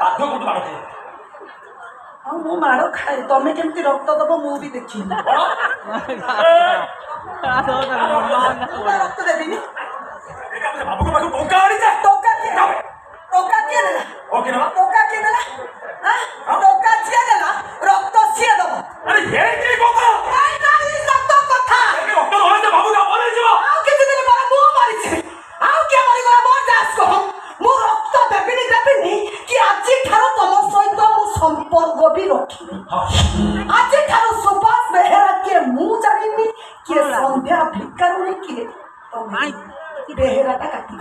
बाध्य को मार खाए हाँ मु माड़ खाए तमें केमती रक्त दब मु भी देखी रक्त देवी बाबू को पाखु टोका आनी जा टोका किए नेला ओके ना टोका किए नेला हां टोका किए नेला रक्त सिए दब अरे ये की कोका काई नाही रक्त कथा ए रक्त होले जे बाबू का मरे जीव आउ किछि दिन पर मु मारी छे आउ के मरी गला मोर जास को मु रक्त देबिनी कि आज ठारो तम सहित मु संपर्क भी रखी आज ठारो सुभाष बेहेरा के मु जानिनी के संध्या भिकारुनी के तो बेहेरा टा काटी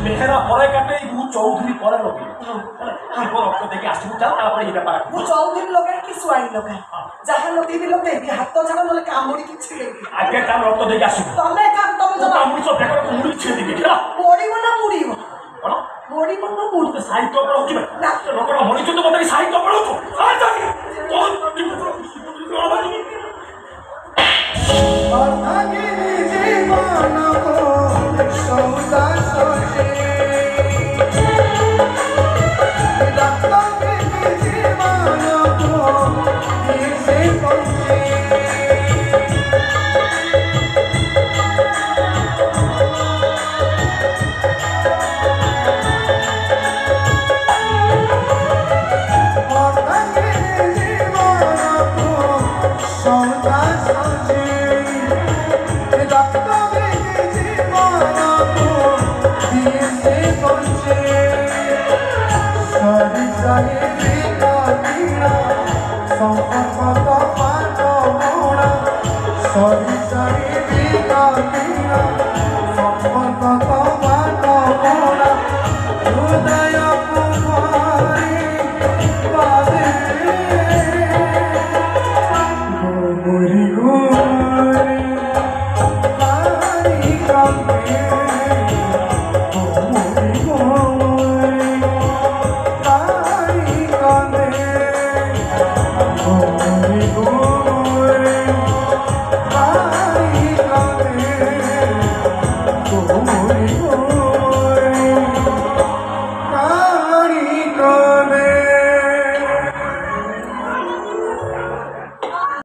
बेहेरा परे काटे मु चौधरी परे लगे हमको रक्त देके आसु चल तापर ये बेपार मु चौधरी लगे कि सुआई लगे जहां लगे भी लगे हाथ छाड़ा नले कामुड़ी कि छिड़े आगे तार रक्त देके आसु तमे काम तमे जब कामुड़ी सब बेकर को मुड़ी छिड़े देके क्या मोड़ी बना मुड़ी कोन मोड़ी बना मुड़ी तो साहित्य पर होकी ना रक्त मरी तो मते साहित्य पर हो आ जाके कौन और आगे जीवन को सौदा सोचे रक्त के जीवन को कैसे पहुंचे Hãy subscribe